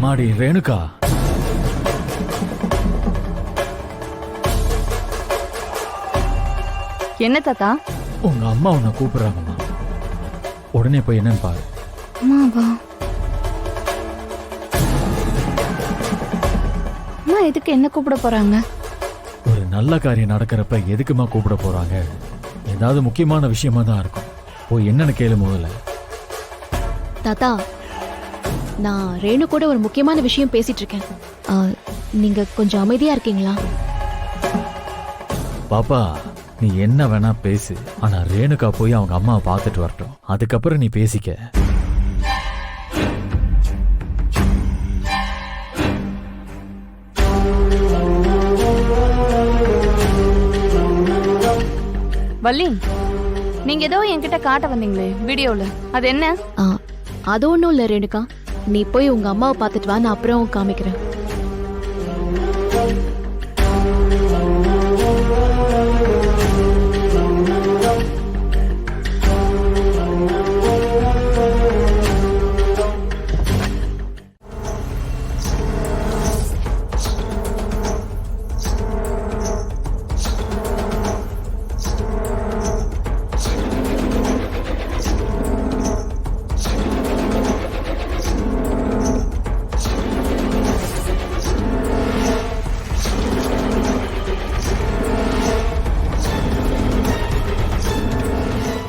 அம்மாடி ரேணுகா, என்ன தாத்தா? உங்க அம்மா உன்னை கூப்பிடுறாங்கம்மா. உடனே போய் என்னன்னு பாரு. அம்மாவா? அம்மா எதுக்கு என்ன கூப்பிட போறாங்க? ஒரு நல்ல காரியம் நடக்கிறப்ப எதுக்குமா கூப்பிட போறாங்க? ஏதாவது முக்கியமான விஷயமா தான் இருக்கும். போய் என்னன்னு கேளு முதல்ல. தாத்தா, நான் ரேணு கூட ஒரு முக்கியமான விஷயம் பேசிட்டு இருக்கேன். நீங்க கொஞ்சம் அமைதியா இருக்கீங்களா? பாப்பா, நீ என்ன வேணா பேசு. ஆனா ரேணுகா போய் அவங்க அம்மாவை பார்த்துட்டு வரட்டும். அதுக்கப்புறம் நீ பேசிக்க. வள்ளி, நீங்க ஏதோ என்கிட்ட காட்ட வந்தீங்களே வீடியோல, அது என்ன? அது ஒண்ணும் இல்ல ரேணுகா, நீ போய் உங்க அம்மாவை பார்த்துட்டு வா, நான் அப்புறம் காமிக்கிறேன்.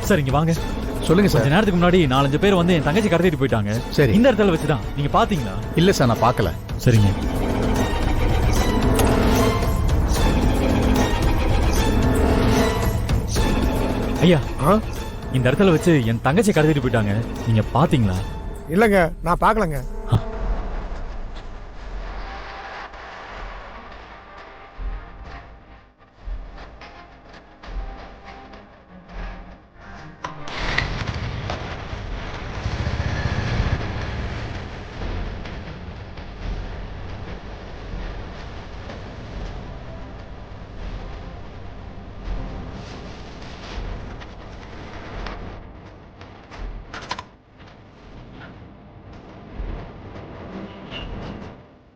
சார், இங்க வாங்க. சொல்லுங்க சார். கொஞ்ச நேரத்துக்கு முன்னாடி 4-5 பேர் வந்து என் தங்கச்சி கடத்திட்டு போயிட்டாங்க. சரி. இந்த இடத்துல வச்சுதான். நீங்க பாத்தீங்களா? இல்ல சார், நான் பார்க்கல. சரிங்க. ஐயா, இந்த இடத்துல வச்சு என் தங்கச்சி கடத்திட்டு போயிட்டாங்க. நீங்க பாத்தீங்களா? இல்லங்க, நான் பார்க்கலங்க.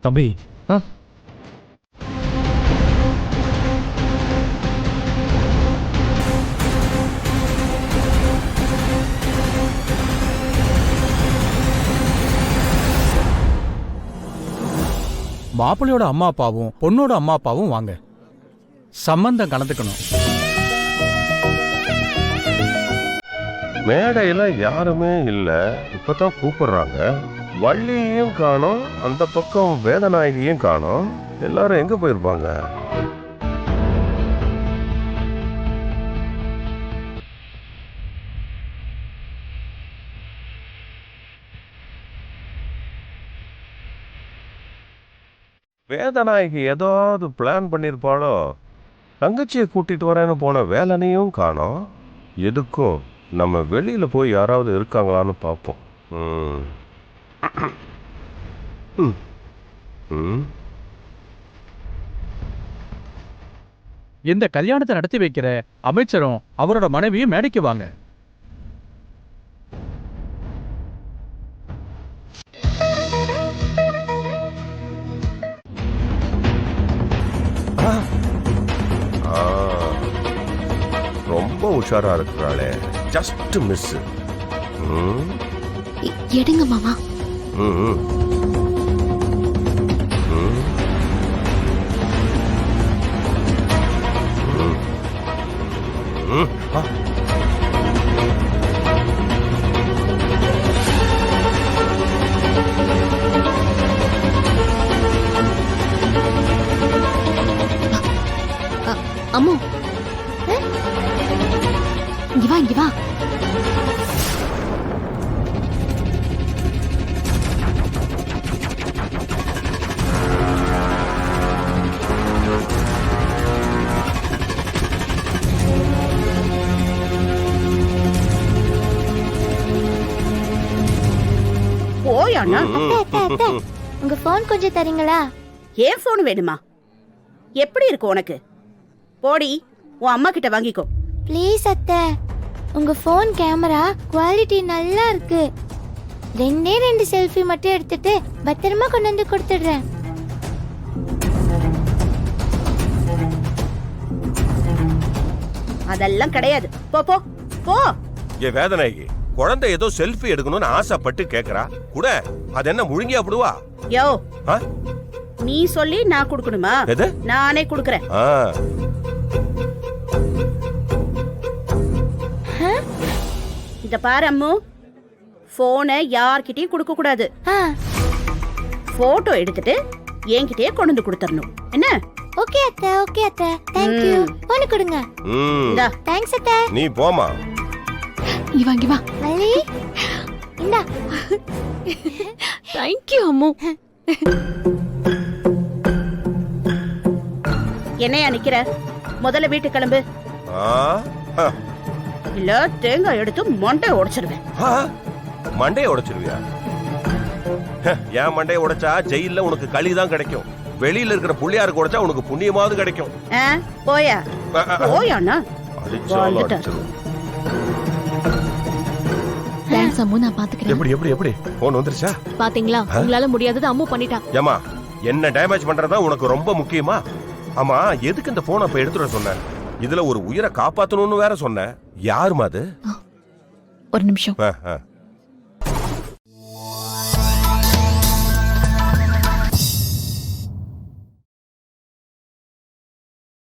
தம்பி, மாப்பிள்ளையோட அம்மா அப்பாவும் பொண்ணோட அம்மா அப்பாவும் வாங்க, சம்பந்தம் கலந்துக்கணும். மேடையில யாருமே இல்ல, இப்பதான் கூப்பிடுறாங்க. வள்ளியையும் காணோம், அந்த பக்கம் வேதநாயகியும் காணோம். எல்லாரும் எங்க போயிருப்பாங்க? வேதநாயகி ஏதாவது பிளான் பண்ணிருப்பாளோ? தங்கச்சியை கூட்டிட்டு வரேன்னு போன வேலனையும் காணோம். எதுக்கும் நம்ம வெளியில போய் யாராவது இருக்காங்களான்னு பார்ப்போம். இந்த கல்யாணத்தை நடத்தி வைக்கிற அமைச்சரும் அவரோட மனைவியும் மேடைக்கு வாங்க. ரொம்ப உஷாரா இருக்கிறாளே, ஜஸ்ட் மிஸ். எடுங்க மாமா. அம்மு, இங்க வா, இங்க வா. உங்க போன் கொஞ்சம் தரீங்களா? ஏன் போன் வேணுமா? எப்படி இருக்கு உனக்கு? போடி, உன் அம்மா கிட்ட வாங்கிக்கோ. ப்ளீஸ் அத்தை, உங்க போன் கேமரா குவாலிட்டி நல்லா இருக்கு. 2 செல்ஃபி மட்டும் எடுத்துட்டு பத்திரமா கொண்டு வந்து கொடுத்துடுறேன். அதெல்லாம் கிடையாது. போ போ போ. ஏ வேதனைக்கு குழந்தை ஏதோ செல்ஃபி எடுக்கணும்னு ஆசைப்பட்டு கேக்குறா கூட, அது என்ன முழுங்கியா போடுவா? யோ, ஆ? நீ சொல்லி நான் கொடுக்கணுமா? எது? நானே கொடுக்கறேன். ஆ. இத பாரு அம்மு, போனை யார்கிட்டயும் கொடுக்க கூடாது. ஆ, போட்டோ எடுத்துட்டு என்கிட்டயே கொண்டு வந்து கொடுத்துடணும். என்ன? ஓகே அத்தை, ஓகே அத்தை. Thank you. போன் கொடுங்க. ம். இந்தா. தேங்க்ஸ் அத்தை. நீ போமா. இங்க வா, இங்க வா. வள்ளி, இந்தா. தேங்க்யூ அம்மு. என்னையா நிக்கிற? முதல்ல வீட்டுக்கு கிளம்பு. ஆ? ஆ. இல்ல தேங்காய் எடுத்து மண்டை உடைச்சிருவேன். ஆ? மண்டையை உடைச்சிருவியா? என் மண்டையை உடைச்சா ஜெயில உனக்கு களி தான் கிடைக்கும். வெளியில இருக்கிற புள்ளியாருக்கு உடைச்சா உனக்கு புண்ணியமாவது கிடைக்கும். ஆ, போயா போயாண்ணா. அடிச்சாலும் வந்துட்டேன். அடிச்சிருவோம். தேங்க்ஸ் அம்மு, நான் பாத்துக்கிறேன். எப்படி எப்படி எப்படி போன் வந்துருச்சா? பாத்தீங்களா, உங்களால முடியாதது அம்மு பண்ணிட்டா. ஏமா என்ன டேமேஜ் பண்றதா உனக்கு ரொம்ப முக்கியமா? ஆமா, எதுக்கு இந்த போனை அப்ப எடுத்துட சொன்ன? இதுல ஒரு உயிரை காப்பாத்தணும்னு வேற சொன்ன. யாருமா அது? ஒரு நிமிஷம். ஆ, ஆ.